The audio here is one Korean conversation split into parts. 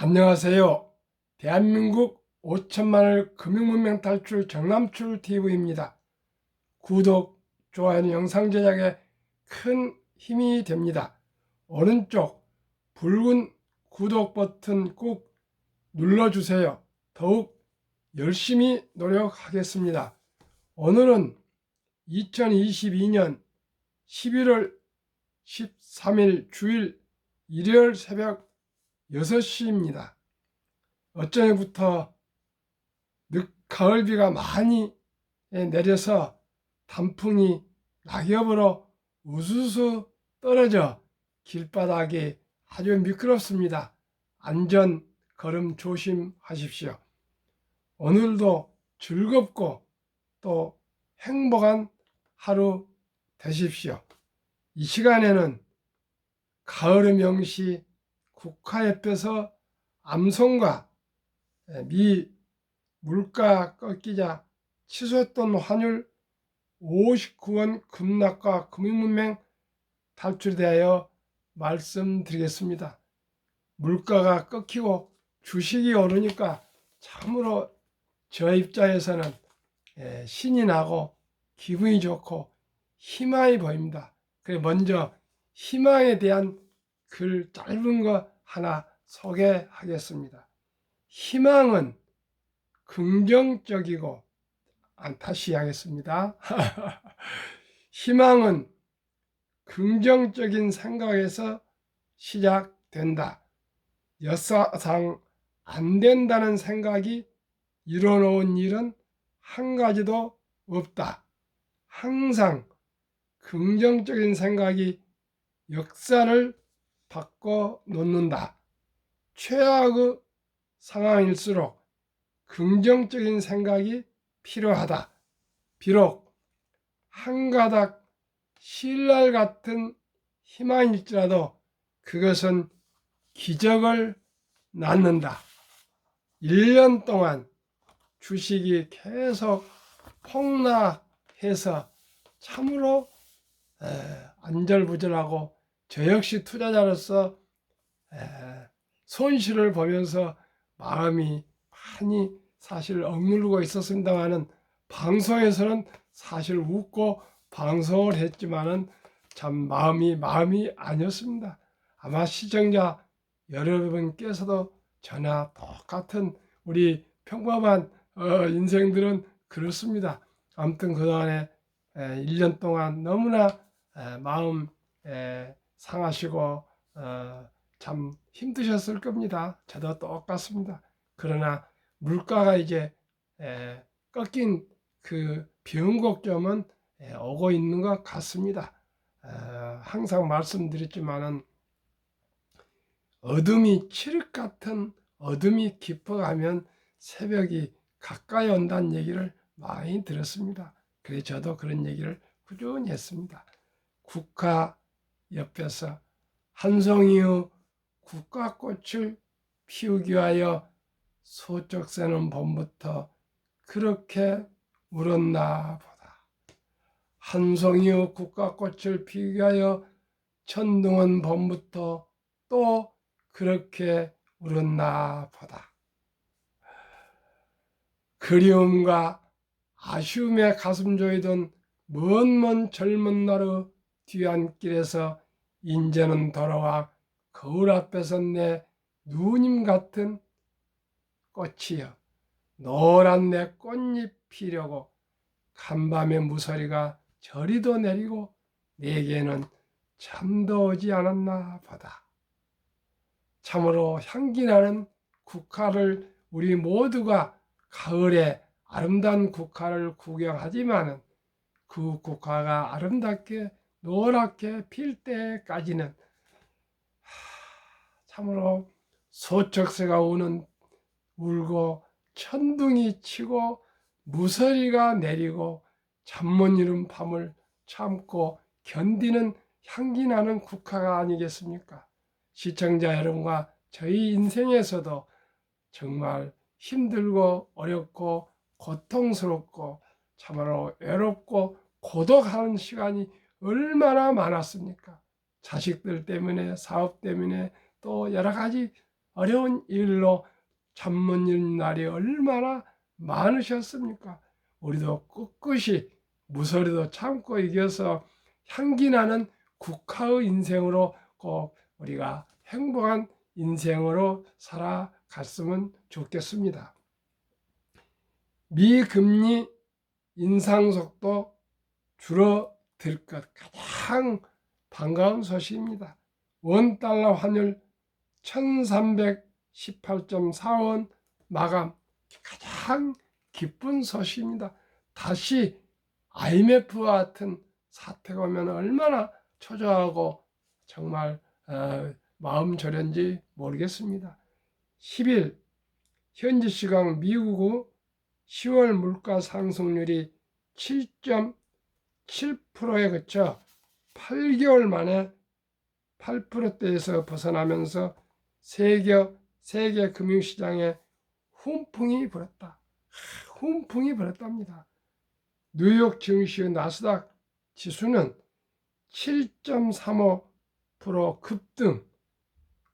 안녕하세요. 대한민국 5천만을 금융문명 탈출 정남출 TV입니다. 구독, 좋아요는 영상 제작에 큰 힘이 됩니다. 오른쪽 붉은 구독 버튼 꾹 눌러주세요. 더욱 열심히 노력하겠습니다. 오늘은 2022년 11월 13일 주일 일요일 새벽 6시입니다. 어쩌면부터 늦가을비가 많이 내려서 단풍이 낙엽으로 우수수 떨어져 길바닥이 아주 미끄럽습니다. 안전 걸음 조심하십시오. 오늘도 즐겁고 또 행복한 하루 되십시오. 이 시간에는 가을의 명시 국화잎에서 암송과 미 물가 꺾이자 취소했던 환율 59원 급락과 금융문맹 탈출에 대하여 말씀드리겠습니다. 물가가 꺾이고 주식이 오르니까 참으로 저 입장에서는 신이 나고 기분이 좋고 희망이 보입니다. 그래서 먼저 희망에 대한 글 짧은 거 하나 소개하겠습니다. 희망은 긍정적이고, 다시 하겠습니다. 희망은 긍정적인 생각에서 시작된다. 역사상 안 된다는 생각이 이뤄놓은 일은 한 가지도 없다. 항상 긍정적인 생각이 역사를 바꿔 놓는다. 최악의 상황일수록 긍정적인 생각이 필요하다. 비록 한 가닥 신랄 같은 희망일지라도 그것은 기적을 낳는다. 1년 동안 주식이 계속 폭락해서 참으로 안절부절하고 저 역시 투자자로서 손실을 보면서 마음이 많이 사실 억누르고 있었습니다만은 방송에서는 사실 웃고 방송을 했지만은 참 마음이 아니었습니다. 아마 시청자 여러분께서도 저나 똑같은 우리 평범한 인생들은 그렇습니다. 아무튼 그동안에 1년 동안 너무나 마음 상하시고 참 힘드셨을 겁니다. 저도 똑같습니다. 그러나 물가가 이제 꺾인 그 변곡점은 오고 있는 것 같습니다. 항상 말씀드렸지만은 어둠이 칠흑 같은 어둠이 깊어가면 새벽이 가까이 온다는 얘기를 많이 들었습니다. 그래서 저도 그런 얘기를 꾸준히 했습니다. 국화 옆에서 한 송이의 국화꽃을 피우기 위하여 소쩍 새는 봄부터 그렇게 울었나 보다. 한 송이의 국화꽃을 피우기 위하여 천둥은 봄부터 또 그렇게 울었나 보다. 그리움과 아쉬움에 가슴 조이던 먼 젊은 날의 뒤안길에서 인제는 돌아와 거울 앞에서 내 누님 같은 꽃이여 노란 내 꽃잎 피려고 간밤의 무서리가 저리도 내리고 내게는 잠도 오지 않았나 보다. 참으로 향기나는 국화를 우리 모두가 가을에 아름다운 국화를 구경하지만은 그 국화가 아름답게 노랗게 필 때까지는 참으로 소쩍새가 울고 천둥이 치고 무서리가 내리고 잠 못 이룬 밤을 참고 견디는 향기나는 국화가 아니겠습니까? 시청자 여러분과 저희 인생에서도 정말 힘들고 어렵고 고통스럽고 참으로 외롭고 고독한 시간이 얼마나 많았습니까? 자식들 때문에 사업 때문에 또 여러 가지 어려운 일로 잠 못 이루는 날이 얼마나 많으셨습니까? 우리도 꿋꿋이 무서리도 참고 이겨서 향기나는 국화의 인생으로 꼭 우리가 행복한 인생으로 살아갔으면 좋겠습니다. 미금리 인상속도 줄어들 것 가장 반가운 소식입니다. 원달러 환율 1318.4원 마감, 가장 기쁜 소식입니다. 다시 IMF와 같은 사태가 오면 얼마나 초조하고 정말 마음 저련지 모르겠습니다. 10일 현지 시각 미국 10월 물가 상승률이 7.7%에 그쳐 8개월 만에 8%대에서 벗어나면서 세계 금융시장에 훈풍이 불었다. 훈풍이 불었답니다. 뉴욕 증시 나스닥 지수는 7.35% 급등,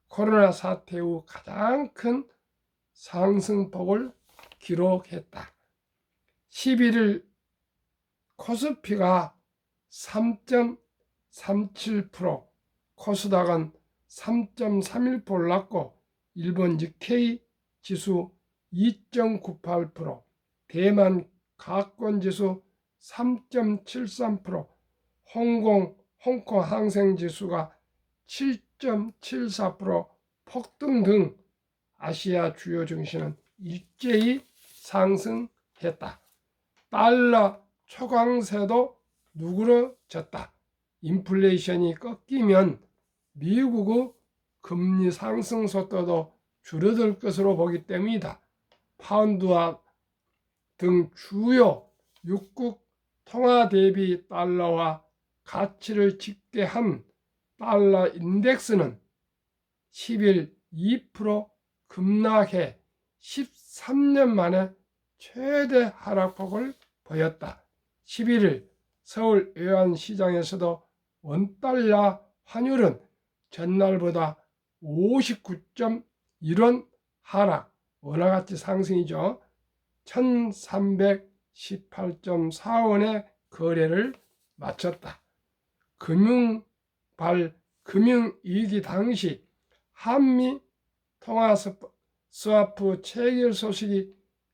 코로나 사태 후 가장 큰 상승폭을 기록했다. 11일 코스피가 3.37%, 코스닥은 3.31% 올랐고 일본 니케이 지수 2.98%, 대만 가권 지수 3.73%, 홍콩 항생 지수가 7.74% 폭등 등 아시아 주요 증시는 일제히 상승했다. 달러 초강세도 누그러졌다. 인플레이션이 꺾이면 미국의 금리 상승 속도도 줄어들 것으로 보기 때문이다. 파운드와 등 주요 육국 통화 대비 달러와 가치를 집계한 달러 인덱스는 10일 2% 급락해 13년 만에 최대 하락폭을 보였다. 11일 서울 외환시장에서도 원달러 환율은 전날보다 59.1원 하락, 원화가치 상승이죠. 1318.4원의 거래를 마쳤다. 금융위기 당시 한미 통화 스와프 체결 소식이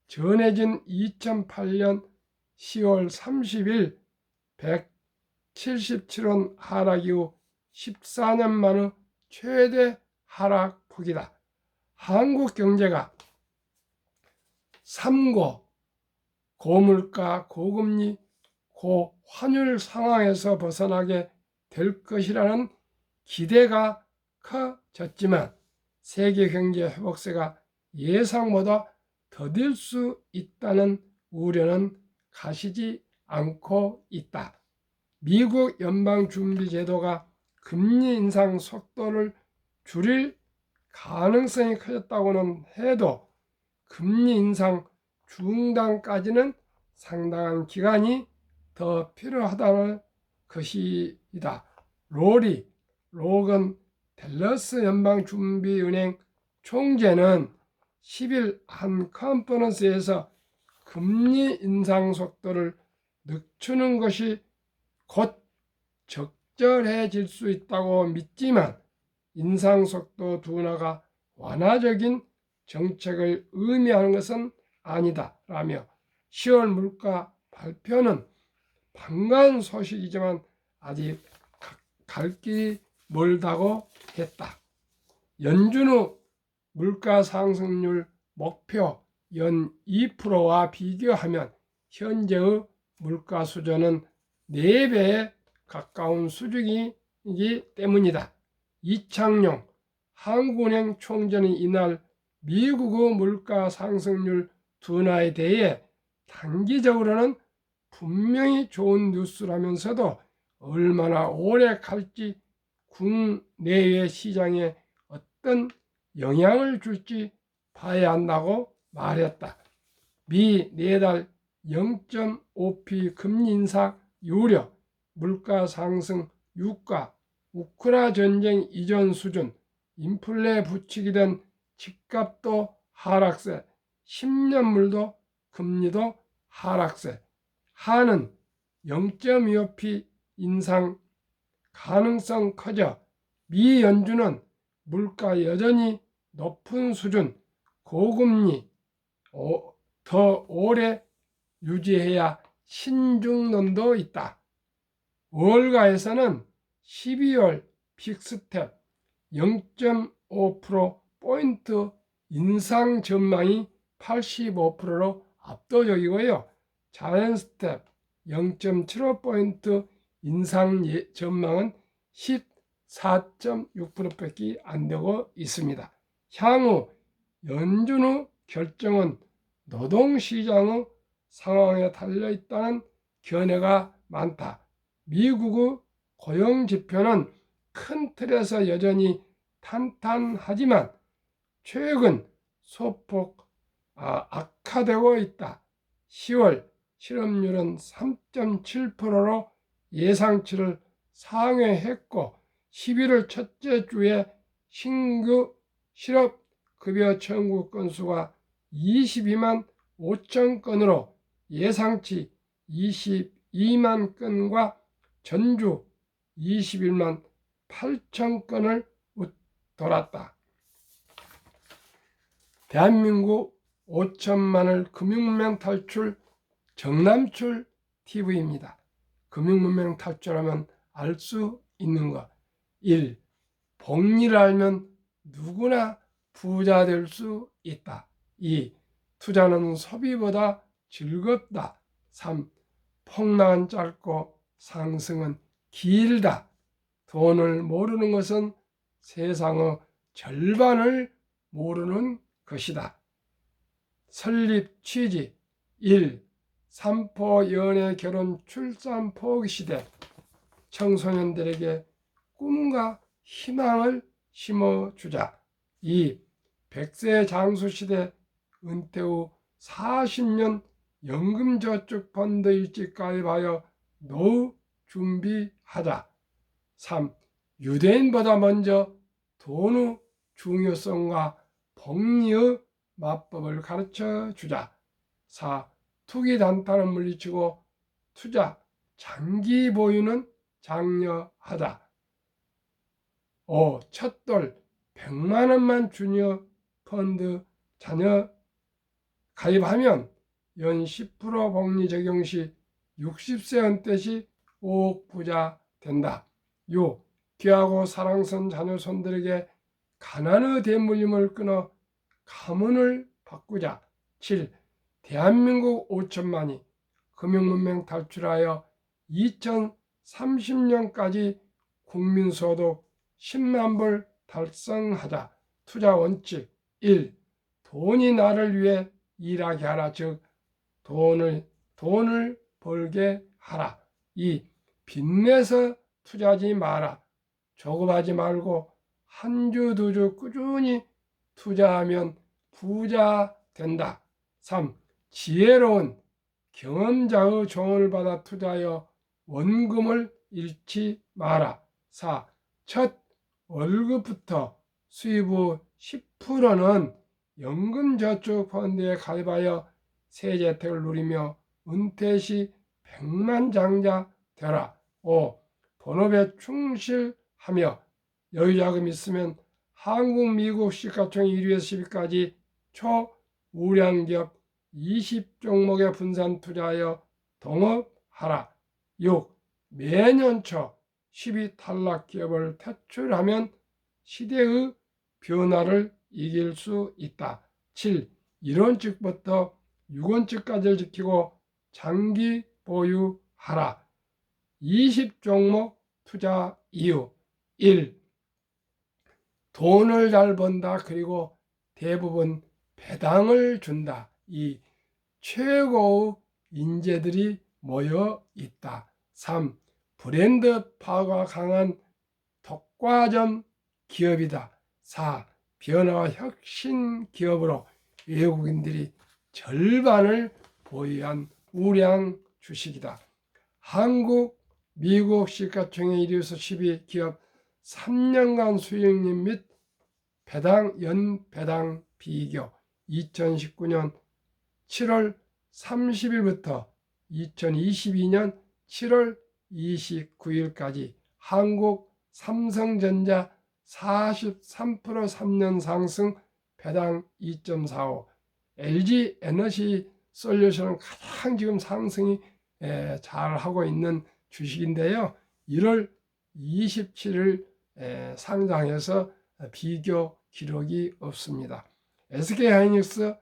전해진 2008년 10월 30일 177원 하락 이후 14년 만의 최대 하락폭이다. 한국 경제가 3고 고물가, 고금리, 고환율 상황에서 벗어나게 될 것이라는 기대가 커졌지만 세계 경제 회복세가 예상보다 더딜 수 있다는 우려는 가시지 않고 있다. 미국 연방준비제도가 금리 인상 속도를 줄일 가능성이 커졌다고는 해도 금리 인상 중단까지는 상당한 기간이 더 필요하다는 것이다. 로건 댈러스 연방준비은행 총재는 10일 한 컨퍼런스에서 금리 인상 속도를 늦추는 것이 곧 적절해질 수 있다고 믿지만 인상 속도 둔화가 완화적인 정책을 의미하는 것은 아니다 라며 10월 물가 발표는 반가운 소식이지만 아직 갈 길이 멀다고 했다. 연준의 물가 상승률 목표 연 2%와 비교하면 현재의 물가 수준은 4배에 가까운 수준이기 때문이다. 이창용 한국은행 총재는 이날 미국의 물가 상승률 둔화에 대해 단기적으로는 분명히 좋은 뉴스라면서도 얼마나 오래 갈지 국내외 시장에 어떤 영향을 줄지 봐야 한다고 말했다. 미 내달 0.5p 금리 인상 우려, 물가 상승, 유가, 우크라 전쟁 이전 수준, 인플레 부추기던 집값도 하락세, 10년물도 금리도 하락세. 하는 0.25p 인상 가능성 커져 미 연준은 물가 여전히 높은 수준, 고금리 더 오래 유지해야 신중론도 있다. 월가에서는 12월 빅스텝 0.5%포인트 인상 전망이 85%로 압도적이고요. 자연스텝 0.75포인트 인상 전망은 14.6%밖에 안 되고 있습니다. 향후 연준 결정은 노동시장의 상황에 달려있다는 견해가 많다. 미국의 고용지표는 큰 틀에서 여전히 탄탄하지만 최근 소폭 악화되고 있다. 10월 실업률은 3.7%로 예상치를 상회했고 11월 첫째 주에 신규 실업급여 청구 건수가 22만 5천 건으로 예상치 22만 건과 전주 21만 8천 건을 웃돌았다. 대한민국 5천만을 금융문명 탈출 정남출 TV입니다. 금융문명 탈출하면 알 수 있는 것. 1. 복리를 알면 누구나 부자 될 수 있다. 2. 투자는 소비보다 즐겁다. 3. 폭락은 짧고 상승은 길다. 돈을 모르는 것은 세상의 절반을 모르는 것이다. 설립 취지 1. 삼포 연애 결혼 출산 포기 시대 청소년들에게 꿈과 희망을 심어주자. 2. 100세 장수 시대 은퇴 후 40년 연금저축펀드 일찍 가입하여 노후 준비하자. 3. 유대인보다 먼저 돈의 중요성과 복리의 마법을 가르쳐 주자. 4. 투기 단타는 물리치고 투자, 장기 보유는 장려하자. 5. 첫돌 100만 원만 주니어 펀드 자녀 가입하면 연 10% 복리 적용 시 60세 은퇴 시 5억 부자 된다. 6. 귀하고 사랑스러운 자녀 손들에게 가난의 대물림을 끊어 가문을 바꾸자. 7. 대한민국 5천만이 금융문명 탈출하여 2030년까지 국민소득 10만 불 달성하자. 투자 원칙 1. 돈이 나를 위해 일하게 하라. 즉 돈을 벌게 하라. 2. 빚내서 투자하지 마라. 조급하지 말고 한 주 두 주 꾸준히 투자하면 부자 된다. 3. 지혜로운 경험자의 조언을 받아 투자하여 원금을 잃지 마라. 4. 첫 월급부터 수입 후 10%는 연금저축펀드에 가입하여 세제혜택을 누리며 은퇴 시 백만장자 되라. 5. 본업에 충실하며 여유자금 있으면 한국, 미국 시가총 1위에서 10위까지 초우량기업 20종목에 분산 투자하여 동업하라. 6. 매년 초 10위 탈락 기업을 퇴출하면 시대의 변화를 이길 수 있다. 7. 1원칙부터 6원칙까지를 지키고 장기 보유하라. 20종목 투자 이유 1. 돈을 잘 번다. 그리고 대부분 배당을 준다. 2. 최고의 인재들이 모여 있다. 3. 브랜드 파워가 강한 독과점 기업이다. 4. 변화와 혁신 기업으로 외국인들이 절반을 보유한 우량 주식이다. 한국, 미국 시가총액 1위에서 10위 기업 3년간 수익률 및 연배당 비교 2019년 7월 30일부터 2022년 7월 29일까지 한국 삼성전자 43% 3년 상승 배당 2.45, LG 에너지 솔루션은 가장 지금 상승이 잘 하고 있는 주식인데요. 1월 27일 상장해서 비교 기록이 없습니다. SK하이닉스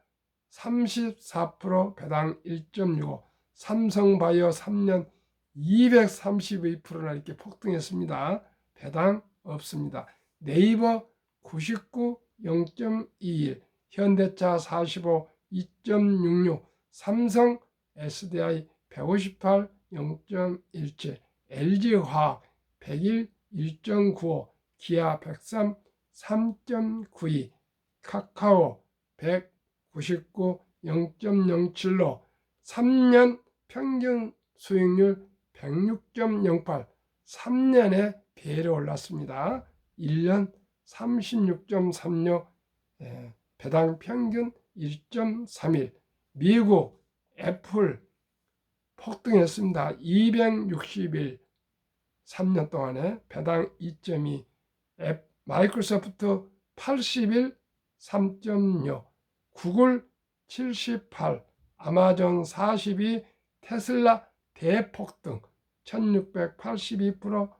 34% 배당 1.65, 삼성바이오 3년 232%나 이렇게 폭등했습니다. 배당 없습니다. 네이버 99 0.21, 현대차 45 2.66, 삼성 SDI 158 0.17, LG화학 101 1.95, 기아 103 3.92, 카카오 199 0.07로 3년 평균 수익률 106.08, 3년에 배로 올랐습니다. 1년 36.36, 배당 평균 1.31. 미국 애플 폭등했습니다. 261, 3년 동안에 배당 2.2. 마이크로소프트 81, 3.6, 구글 78, 아마존 42, 테슬라 대폭등 1682%,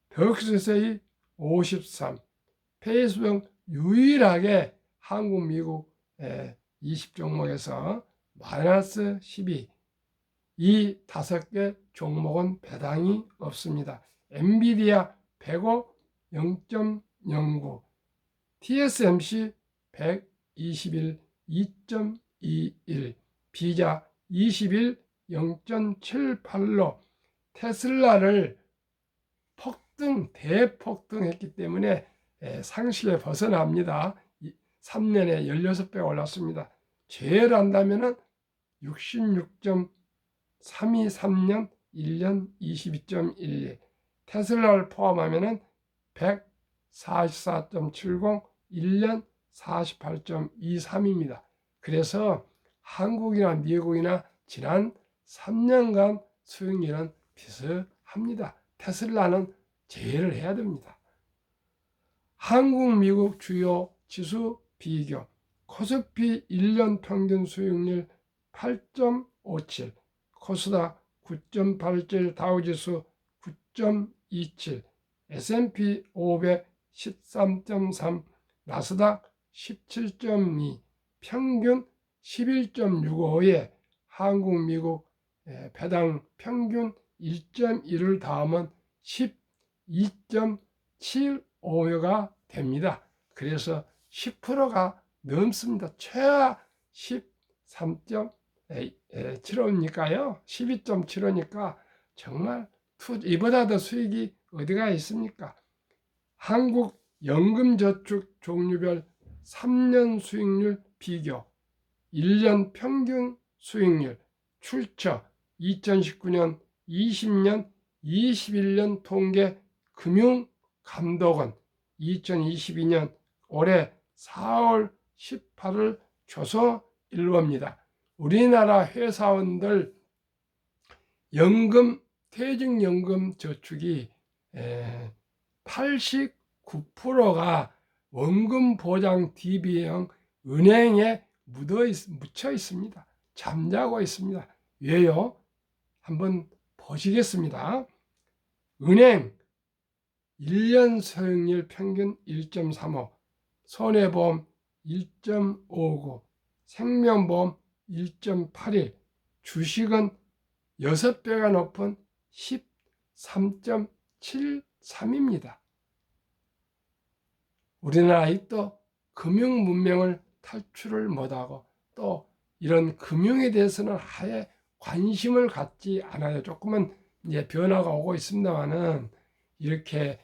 덕스세이 53, 페이스북 유일하게 한국, 미국 20종목에서 마이너스 12, 이 5개 종목은 배당이 없습니다. 엔비디아 105 0.09, TSMC 121 2.21, 비자 21 0.78로 테슬라를 대폭등했기 때문에 상식에 벗어납니다. 3년에 16배 올랐습니다. 제외한다면 66.323년 1년 22.12, 테슬라를 포함하면 144.70, 1년 48.23입니다. 그래서 한국이나 미국이나 지난 3년간 수익률은 비슷합니다. 테슬라는 제외를 해야 됩니다. 한국, 미국 주요 지수 비교. 코스피 1년 평균 수익률 8.57, 코스닥 9.87, 다우지수 9.27, S&P 500 13.3, 나스닥 17.2, 평균 11.65에 한국, 미국 배당 평균 1.1을 더하면 12.75가 됩니다. 그래서 10%가 넘습니다. 최하 13.75니까요. 12.75니까 정말 이보다 더 수익이 어디가 있습니까? 한국 연금저축 종류별 3년 수익률 비교, 1년 평균 수익률, 출처 2019년, 20년, 21년 통계 금융감독원, 2022년 올해 4월 18일 조선일보입니다. 우리나라 회사원들 퇴직연금 저축이 89%가 원금보장 DB형 은행에 묻혀 있습니다. 잠자고 있습니다. 왜요? 한번 보시겠습니다. 은행 1년 수익률 평균 1.35, 손해보험 1.59, 생명보험 1.81, 주식은 6배가 높은 13.73입니다. 우리나라 아직도 금융 문명을 탈출을 못하고 또 이런 금융에 대해서는 아예 관심을 갖지 않아요. 조금은 이제 변화가 오고 있습니다만은 이렇게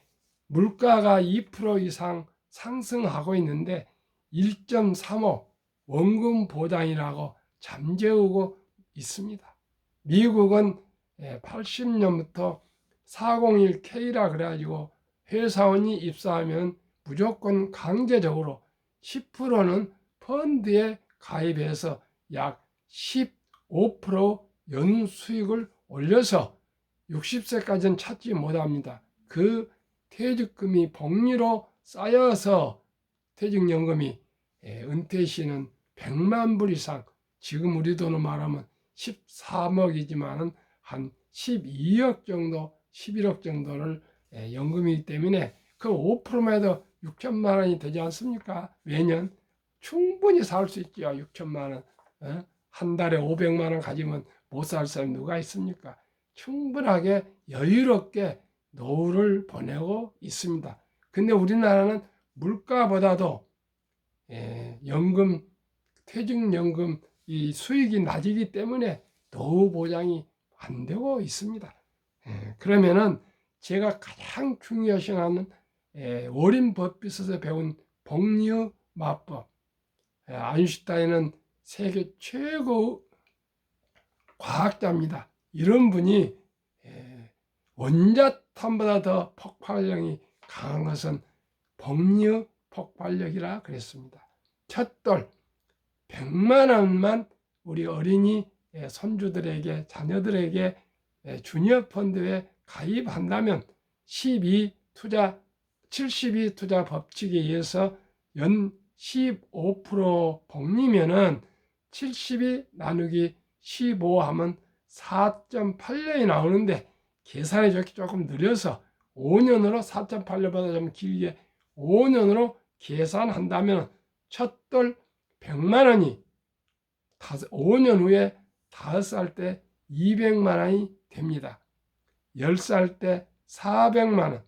물가가 2% 이상 상승하고 있는데 1.35 원금 보장이라고 잠재우고 있습니다. 미국은 80년부터 401K라 그래가지고 회사원이 입사하면 무조건 강제적으로 10%는 펀드에 가입해서 약 15% 연수익을 올려서 60세까지는 찾지 못합니다. 그 퇴직금이 복리로 쌓여서 퇴직연금이 은퇴 시는 100만 불 이상, 지금 우리 돈으로 말하면 13억이지만은 한 12억 정도, 11억 정도를 연금이기 때문에 그 5%만 해도 6천만 원이 되지 않습니까? 매년 충분히 살 수 있죠. 6천만 원. 한 달에 500만 원 가지면 못 살 사람이 누가 있습니까? 충분하게 여유롭게 노후를 보내고 있습니다. 근데 우리나라는 물가보다도 연금, 퇴직연금 이 수익이 낮이기 때문에 노후 보장이 안 되고 있습니다. 그러면은 제가 가장 중요시 하는 워린 버핏에서 배운 복리의 마법. 아인슈타인은 세계 최고 과학자입니다. 이런 분이 원자탄보다 더 폭발력이 강한 것은 복리의 폭발력이라 그랬습니다. 첫돌 100만 원만 우리 어린이 손주들에게, 자녀들에게 주니어 펀드에 가입한다면 72 투자 법칙에 의해서 연 15% 복리면은 72 나누기 15 하면 4.8년이 나오는데, 계산이 조금 느려서 5년으로 4.8년보다 좀 길게 5년으로 계산한다면 첫돌 100만 원이 5년 후에 5살 때 200만 원이 됩니다. 10살 때 400만 원,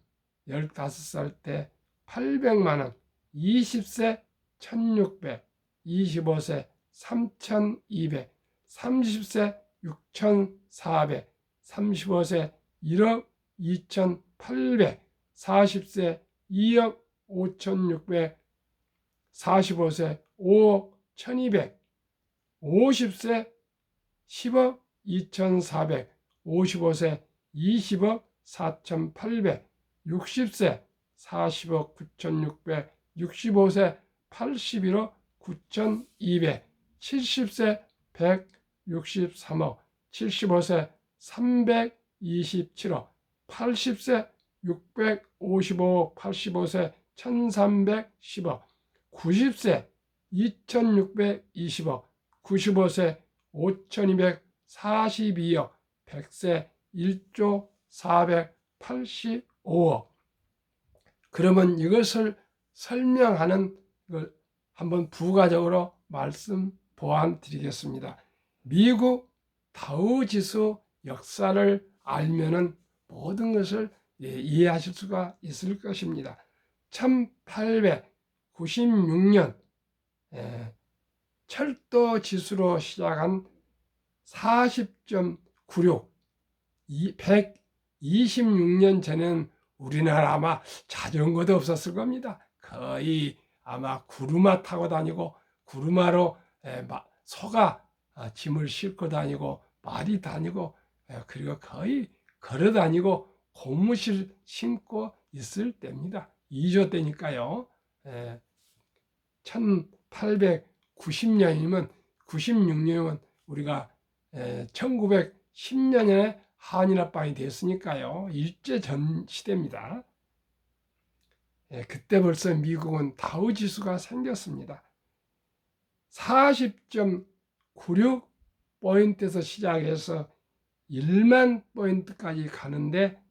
15살 때 800만 원, 20세 1600, 25세 3200, 30세 6400, 35세 1억 2800, 40세 2억 5600, 45세 5억 1200, 50세 10억 2400, 55세 20억 4800, 60세 40억 9600, 65세 81억 9200, 70세 163억, 75세 327억, 80세 655억, 85세 1310억, 90세 2620억, 95세 5242억, 100세 1조 485억. 그러면 이것을 설명하는 걸 한번 부가적으로 말씀 보완 드리겠습니다. 미국 다우지수 역사를 알면은 모든 것을 이해하실 수가 있을 것입니다. 1896년 철도 지수로 시작한 40.96, 126년 전에는 우리나라 아마 자전거도 없었을 겁니다. 거의 아마 구루마 타고 다니고, 구루마로 소가 짐을 싣고 다니고, 말이 다니고, 그리고 거의 걸어 다니고 고무실 신고 있을 때입니다. 2조 때니까요. 1890년이면 96년이면 우리가 1910년에 한일합방이 됐으니까요. 일제전 시대입니다. 그때 미국은 다우지수가 생겼습니다. 40.96 포인트에서 시작해서 1만 포인트까지 가는데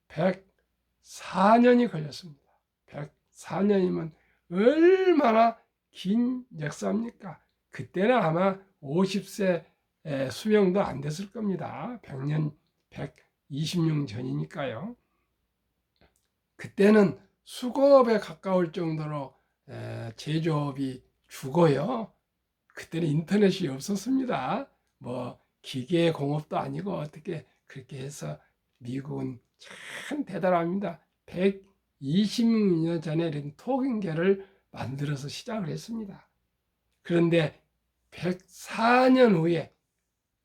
104년이 걸렸습니다. 104년이면 얼마나 긴 역사입니까? 그때는 아마 50세 수명도 안 됐을 겁니다. 100년, 120년 전이니까요. 그때는 수거업에 가까울 정도로 제조업이 죽어요. 그때는 인터넷이 없었습니다. 뭐 기계 공업도 아니고 어떻게 그렇게 해서 미국은 참 대단합니다. 120년 전에 토긴계를 만들어서 시작을 했습니다. 그런데 104년 후에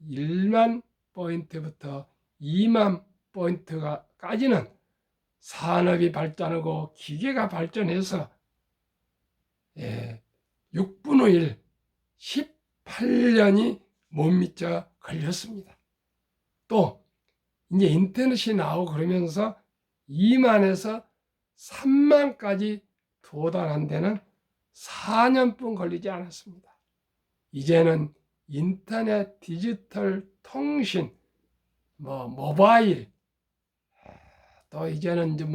1만 포인트부터 2만 포인트까지는 산업이 발전하고 기계가 발전해서 6분의 1, 18년이 못 미쳐 걸렸습니다. 또 이제 인터넷이 나오고 그러면서 2만에서 3만까지 도달한 데는 4년뿐 걸리지 않았습니다. 이제는 인터넷, 디지털 통신, 모바일, 또 이제는 이제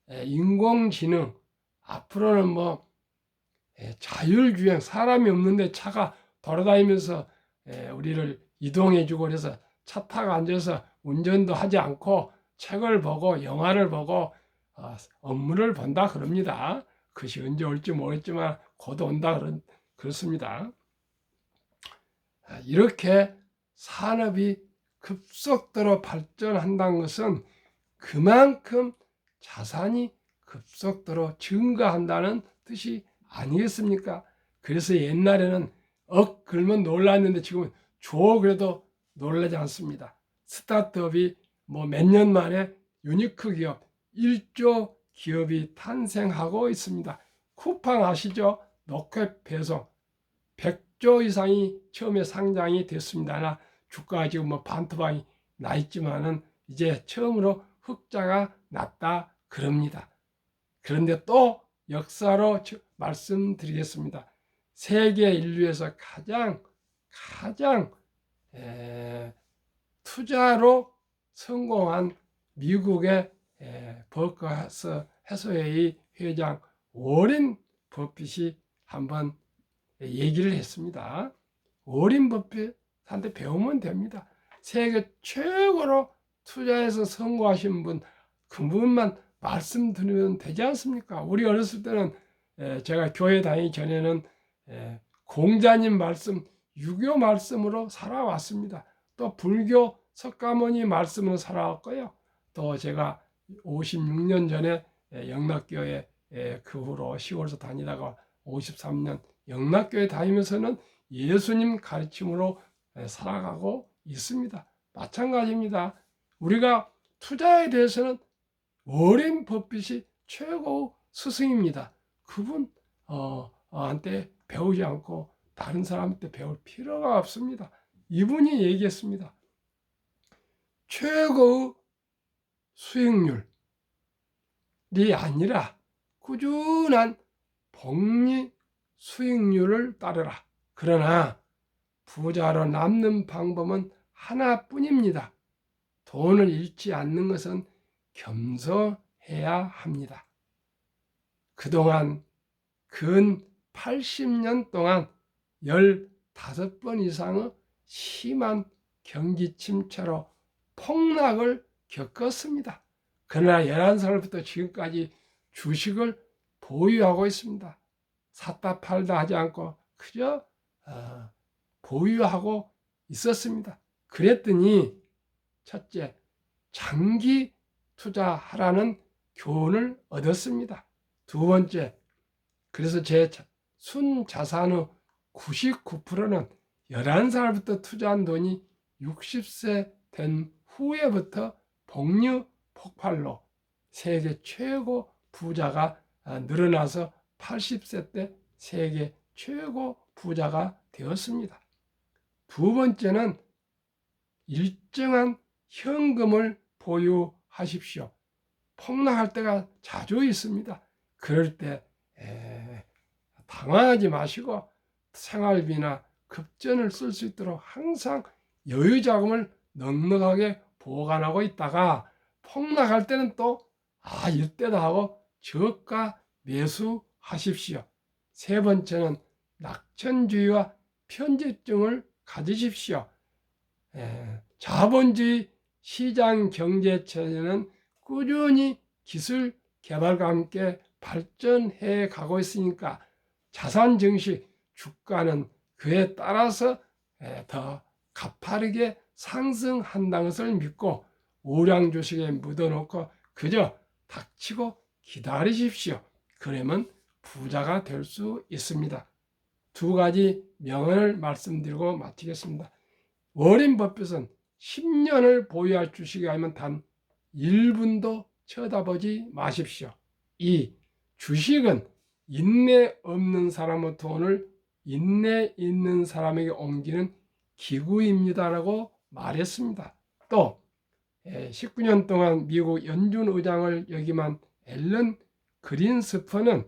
인공지능, 앞으로는 자율주행, 사람이 없는데 차가 돌아다니면서 우리를 이동해주고 그래서 차 타고 앉아서 운전도 하지 않고 책을 보고 영화를 보고 업무를 본다 그럽니다. 그것이 언제 올지 모르겠지만 곧 온다 그렇습니다. 이렇게 산업이 급속도로 발전한다는 것은 그만큼 자산이 급속도로 증가한다는 뜻이 아니겠습니까? 그래서 옛날에는 그러면 놀랐는데 지금은 그래도 놀라지 않습니다. 스타트업이 몇 년 만에 유니크 기업 1조 기업이 탄생하고 있습니다. 쿠팡 아시죠? 로켓 배송 100조 이상이 처음에 상장이 됐습니다. 주가가 지금 반토막이 나 있지만은 이제 처음으로 흑자가 났다 그럽니다. 그런데 또 역사로 말씀드리겠습니다. 세계 인류에서 가장 투자로 성공한 미국의 버크셔 해서웨이 회장 워렌 버핏이 한번 얘기를 했습니다. 워렌 버핏한테 배우면 됩니다. 세계 최고로 투자해서 성공하신 분, 그분만 말씀드리면 되지 않습니까? 우리 어렸을 때는 제가 교회 다니기 전에는 공자님 말씀, 유교 말씀으로 살아왔습니다. 또 불교 석가모니 말씀으로 살아왔고요. 또 제가 56년 전에 영락교회 그 후로 시골에서 다니다가 53년 영락교회 다니면서는 예수님 가르침으로 살아가고 있습니다. 마찬가지입니다. 우리가 투자에 대해서는 워렌 버핏이 최고 스승입니다. 그분 한테 배우지 않고 다른 사람한테 배울 필요가 없습니다. 이분이 얘기했습니다. 최고의 수익률이 아니라 꾸준한 복리 수익률을 따르라. 그러나 부자로 남는 방법은 하나뿐입니다. 돈을 잃지 않는 것은 겸손해야 합니다. 그동안 근 80년 동안 15번 이상의 심한 경기 침체로 폭락을 겪었습니다. 그러나 11살부터 지금까지 주식을 보유하고 있습니다. 샀다 팔다 하지 않고 그저 보유하고 있었습니다. 그랬더니 첫째, 장기 투자하라는 교훈을 얻었습니다. 두 번째, 그래서 제 순자산의 99%는 11살부터 투자한 돈이 60세 된 후에부터 복류 폭발로 세계 최고 부자가 늘어나서 80세 때 세계 최고 부자가 되었습니다. 두 번째는 일정한 현금을 보유하십시오. 폭락할 때가 자주 있습니다. 그럴 때 당황하지 마시고 생활비나 급전을 쓸 수 있도록 항상 여유 자금을 넉넉하게 보관하고 있다가 폭락할 때는 또 이때다 하고 저가 매수하십시오. 세 번째는 낙천주의와 편집증을 가지십시오. 자본주의 시장 경제 체제는 꾸준히 기술 개발과 함께 발전해 가고 있으니까 자산 증시 주가는 그에 따라서 더 가파르게 상승한다는 것을 믿고 우량 주식에 묻어놓고 그저 닥치고 기다리십시오. 그러면 부자가 될 수 있습니다. 두 가지 명언을 말씀드리고 마치겠습니다. 워렌 버핏은 10년을 보유할 주식이 아니면 단 1분도 쳐다보지 마십시오. 2. 주식은 인내 없는 사람의 돈을 인내 있는 사람에게 옮기는 기구입니다라고 말했습니다. 또 19년 동안 미국 연준 의장을 역임한 앨런 그린스퍼는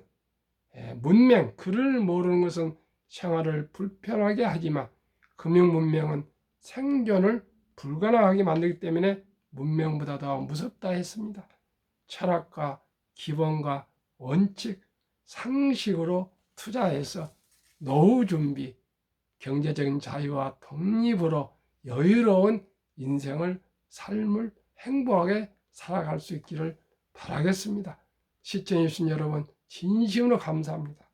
문맹, 글을 모르는 것은 생활을 불편하게 하지만 금융 문명은 생존을 불가능하게 만들기 때문에 문명보다 더 무섭다 했습니다. 철학과 기본과 원칙, 상식으로 투자해서 노후 준비, 경제적인 자유와 독립으로 여유로운 인생을 삶을 행복하게 살아갈 수 있기를 바라겠습니다. 시청해주신 여러분 진심으로 감사합니다.